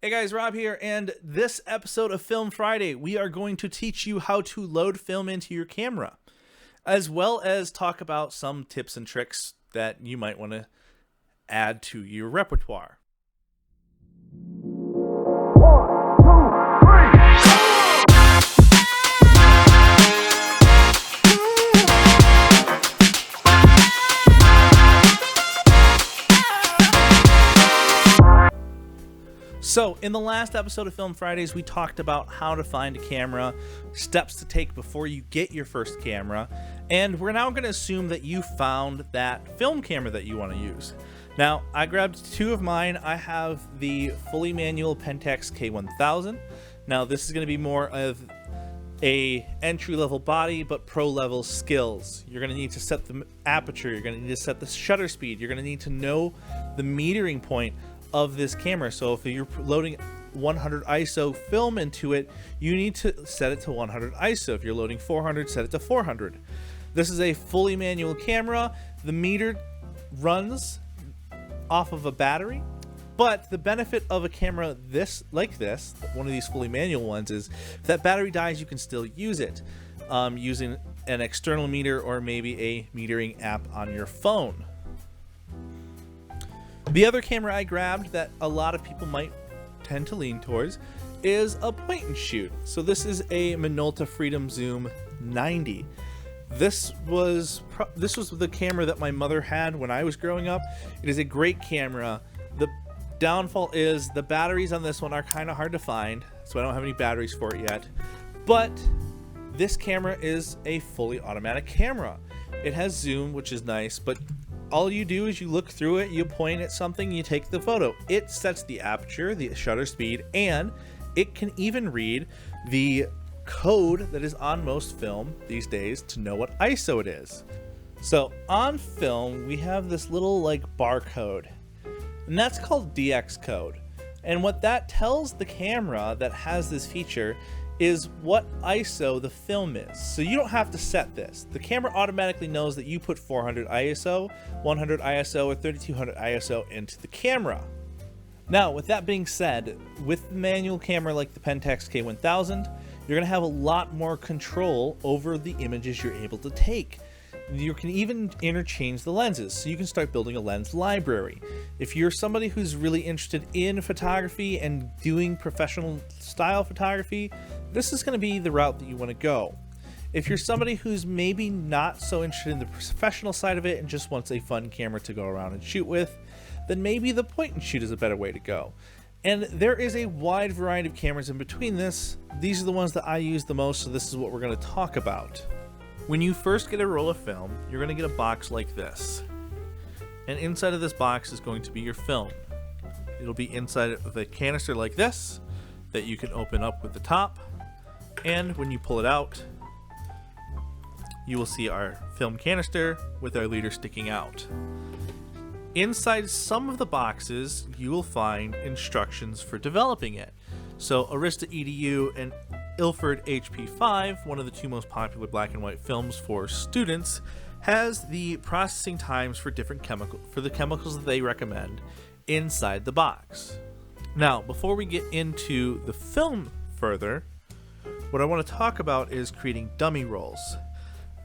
Hey guys, Rob here, and this episode of Film Friday, we are going to teach you how to load film into your camera, as well as talk about some tips and tricks that you might want to add to your repertoire. So, in the last episode of Film Fridays, we talked about how to find a camera, steps to take before you get your first camera, and we're now going to assume that you found that film camera that you want to use. Now, I grabbed two of mine. I have the fully manual Pentax K1000. Now, this is going to be more of a entry-level body, but pro-level skills. You're going to need to set the aperture, you're going to need to set the shutter speed, you're going to need to know the metering point of this camera. So if you're loading 100 ISO film into it, you need to set it to 100 ISO. If you're loading 400, set it to 400. This is a fully manual camera. The meter runs off of a battery, but the benefit of a camera like this, one of these fully manual ones, is if that battery dies, you can still use it using an external meter or maybe a metering app on your phone. The other camera I grabbed that a lot of people might tend to lean towards is a point and shoot. So this is a Minolta Freedom Zoom 90. This was the camera that my mother had when I was growing up. It is a great camera. The downfall is the batteries on this one are kind of hard to find, so I don't have any batteries for it yet. But this camera is a fully automatic camera. It has zoom, which is nice, but all you do is you look through it, you point at something, you take the photo. It sets the aperture, the shutter speed, and it can even read the code that is on most film these days to know what ISO it is. So on film, we have this little barcode, and that's called DX code. And what that tells the camera that has this feature is what ISO the film is. So you don't have to set this. The camera automatically knows that you put 400 ISO, 100 ISO, or 3200 ISO into the camera. Now, with that being said, with the manual camera like the Pentax K1000, you're gonna have a lot more control over the images you're able to take. You can even interchange the lenses, so you can start building a lens library. If you're somebody who's really interested in photography and doing professional style photography, this is going to be the route that you want to go. If you're somebody who's maybe not so interested in the professional side of it and just wants a fun camera to go around and shoot with, then maybe the point and shoot is a better way to go. And there is a wide variety of cameras in between this. These are the ones that I use the most, so this is what we're going to talk about. When you first get a roll of film, you're going to get a box like this. And inside of this box is going to be your film. It'll be inside of a canister like this that you can open up with the top. And when you pull it out, you will see our film canister with our leader sticking out. Inside some of the boxes, you will find instructions for developing it. So Arista EDU and Ilford HP5, one of the two most popular black and white films for students, has the processing times for the chemicals that they recommend inside the box. Now, before we get into the film further, what I want to talk about is creating dummy rolls.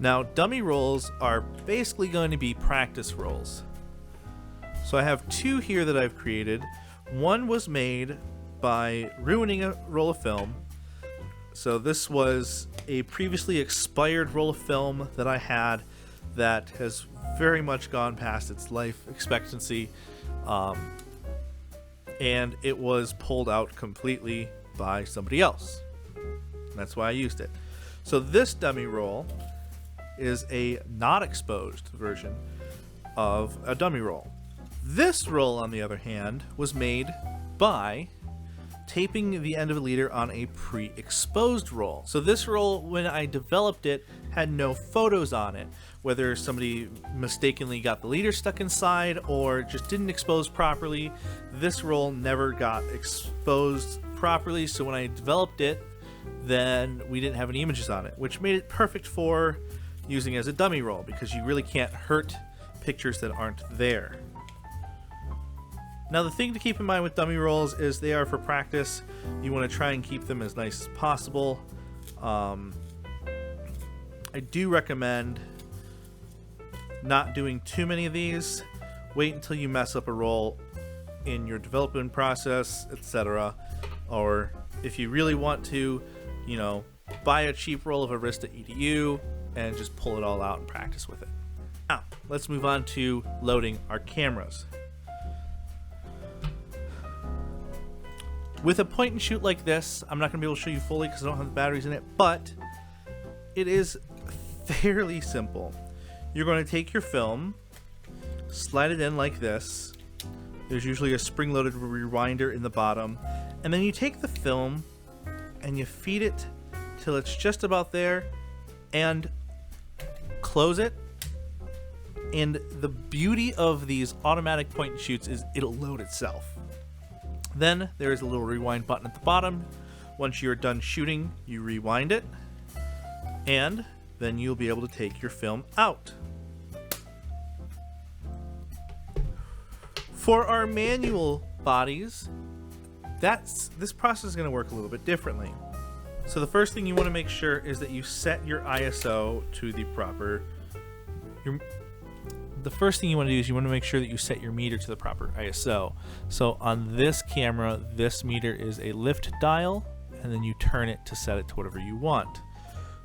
Now, dummy rolls are basically going to be practice rolls. So I have two here that I've created. One was made by ruining a roll of film. So this was a previously expired roll of film that I had that has very much gone past its life expectancy, and it was pulled out completely by somebody else. That's why I used it. So this dummy roll is a not exposed version of a dummy roll. This roll, on the other hand, was made by taping the end of a leader on a pre-exposed roll. So this roll, when I developed it, had no photos on it, whether somebody mistakenly got the leader stuck inside or just didn't expose properly. This roll never got exposed properly, so when I developed it, then we didn't have any images on it, which made it perfect for using as a dummy roll because you really can't hurt pictures that aren't there. Now, the thing to keep in mind with dummy rolls is they are for practice. You want to try and keep them as nice as possible. I do recommend not doing too many of these. Wait until you mess up a roll in your development process, etc. Or if you really want to, you know, buy a cheap roll of Arista EDU and just pull it all out and practice with it. Now, let's move on to loading our cameras. With a point and shoot like this, I'm not going to be able to show you fully because I don't have the batteries in it, but it is fairly simple. You're going to take your film, slide it in like this. There's usually a spring-loaded rewinder in the bottom, and then you take the film and you feed it till it's just about there and close it. And the beauty of these automatic point and shoots is it'll load itself. Then there is a little rewind button at the bottom. Once you're done shooting, you rewind it, and then you'll be able to take your film out. For our manual bodies, this process is going to work a little bit differently. So the first thing you want to make sure is that you set your ISO to the proper. The first thing you want to do is you want to make sure that you set your meter to the proper ISO. So on this camera, this meter is a lift dial, and then you turn it to set it to whatever you want.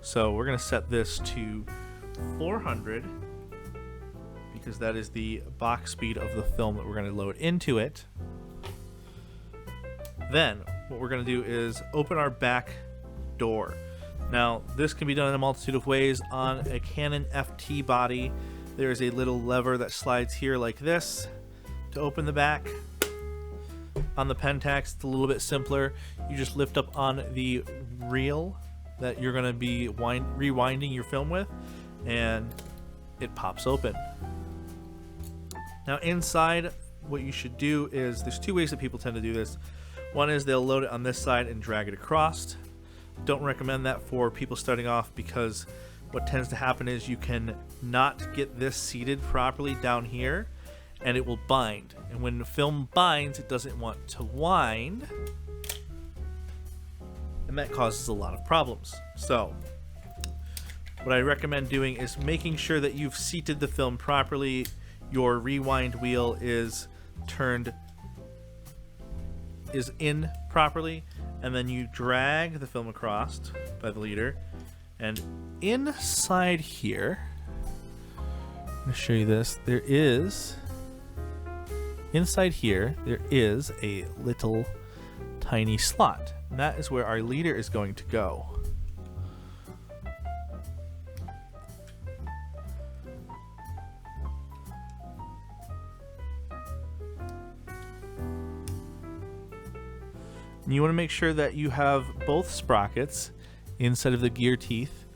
So we're going to set this to 400 because that is the box speed of the film that we're going to load into it. Then what we're going to do is open our back door. Now this can be done in a multitude of ways. On a Canon FT body, there is a little lever that slides here like this to open the back. On the Pentax, it's a little bit simpler. You just lift up on the reel that you're going to be rewinding your film with, and it pops open. Now inside, what you should do is, there's two ways that people tend to do this. One is they'll load it on this side and drag it across. Don't recommend that for people starting off, because what tends to happen is you can not get this seated properly down here, and it will bind. And when the film binds, it doesn't want to wind, and that causes a lot of problems. So what I recommend doing is making sure that you've seated the film properly. Your rewind wheel is in properly, and then you drag the film across by the leader. And inside here, I'm going to show you this. Inside here, there is a little tiny slot. And that is where our leader is going to go. And you want to make sure that you have both sprockets inside of the gear teeth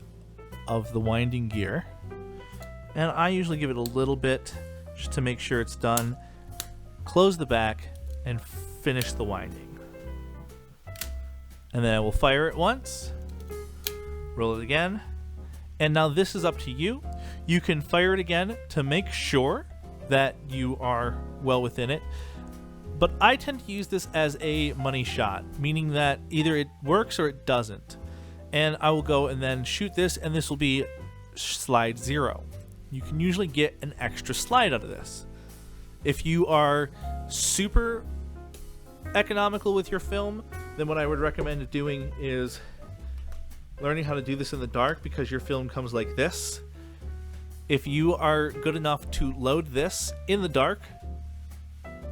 of the winding gear. And I usually give it a little bit just to make sure it's done. Close the back and finish the winding. And then I will fire it once, roll it again, and now this is up to you. You can fire it again to make sure that you are well within it. But I tend to use this as a money shot, meaning that either it works or it doesn't. And I will go and then shoot this, and this will be slide 0. You can usually get an extra slide out of this. If you are super economical with your film, then what I would recommend doing is learning how to do this in the dark, because your film comes like this. If you are good enough to load this in the dark,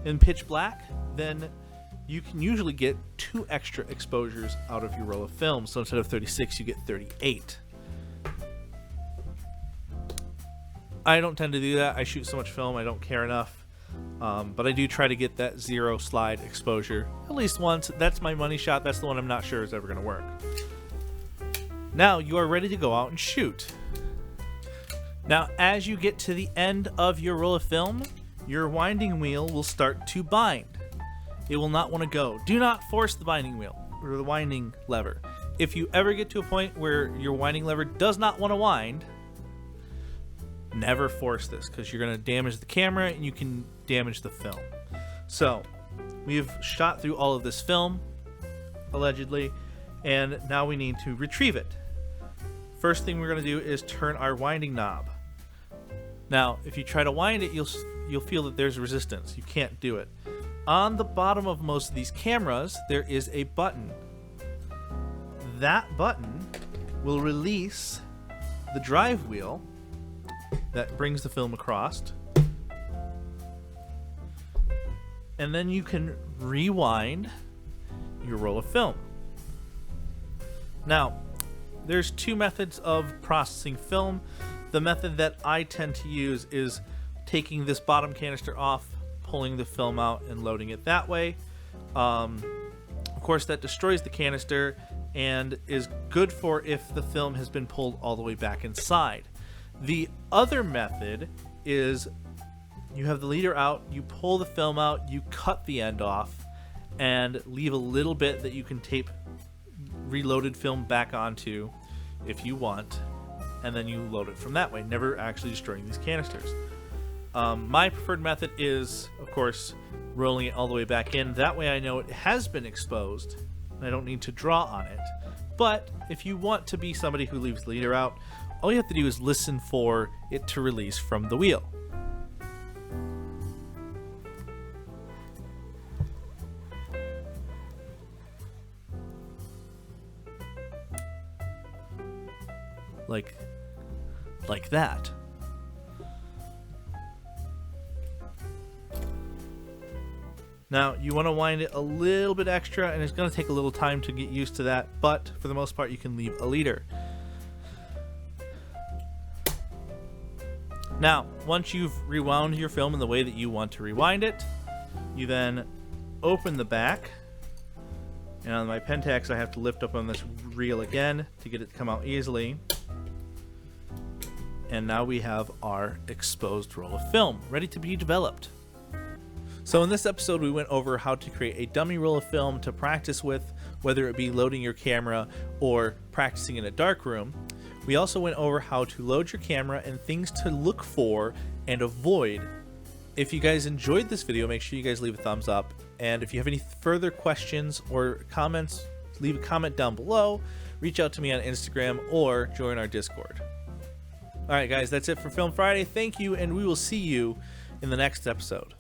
in pitch black, then you can usually get 2 extra exposures out of your roll of film. So instead of 36, you get 38. I don't tend to do that. I shoot so much film, I don't care enough. But I do try to get that 0 slide exposure at least once. That's my money shot. That's the one I'm not sure is ever going to work. Now you are ready to go out and shoot. Now, as you get to the end of your roll of film, your winding wheel will start to bind. It will not want to go. Do not force the binding wheel or the winding lever. If you ever get to a point where your winding lever does not want to wind, never force this, because you're going to damage the camera and you can damage the film. So we've shot through all of this film, allegedly, and now we need to retrieve it. First thing we're going to do is turn our winding knob. Now, if you try to wind it, you'll feel that there's resistance. You can't do it. On the bottom of most of these cameras, there is a button. That button will release the drive wheel that brings the film across. And then you can rewind your roll of film. Now, there's two methods of processing film. The method that I tend to use is taking this bottom canister off, pulling the film out, and loading it that way. Of course, that destroys the canister and is good for if the film has been pulled all the way back inside. The other method is you have the leader out, you pull the film out, you cut the end off, and leave a little bit that you can tape reloaded film back onto if you want, and then you load it from that way, never actually destroying these canisters. My preferred method is, of course, rolling it all the way back in. That way I know it has been exposed, and I don't need to draw on it. But if you want to be somebody who leaves the leader out, all you have to do is listen for it to release from the wheel. Like that. Now, you want to wind it a little bit extra, and it's going to take a little time to get used to that, but for the most part, you can leave a leader. Now, once you've rewound your film in the way that you want to rewind it, you then open the back, and on my Pentax, I have to lift up on this reel again to get it to come out easily. And now we have our exposed roll of film ready to be developed. So in this episode, we went over how to create a dummy roll of film to practice with, whether it be loading your camera or practicing in a dark room. We also went over how to load your camera and things to look for and avoid. If you guys enjoyed this video, make sure you guys leave a thumbs up. And if you have any further questions or comments, leave a comment down below. Reach out to me on Instagram or join our Discord. Alright guys, that's it for Film Friday. Thank you, and we will see you in the next episode.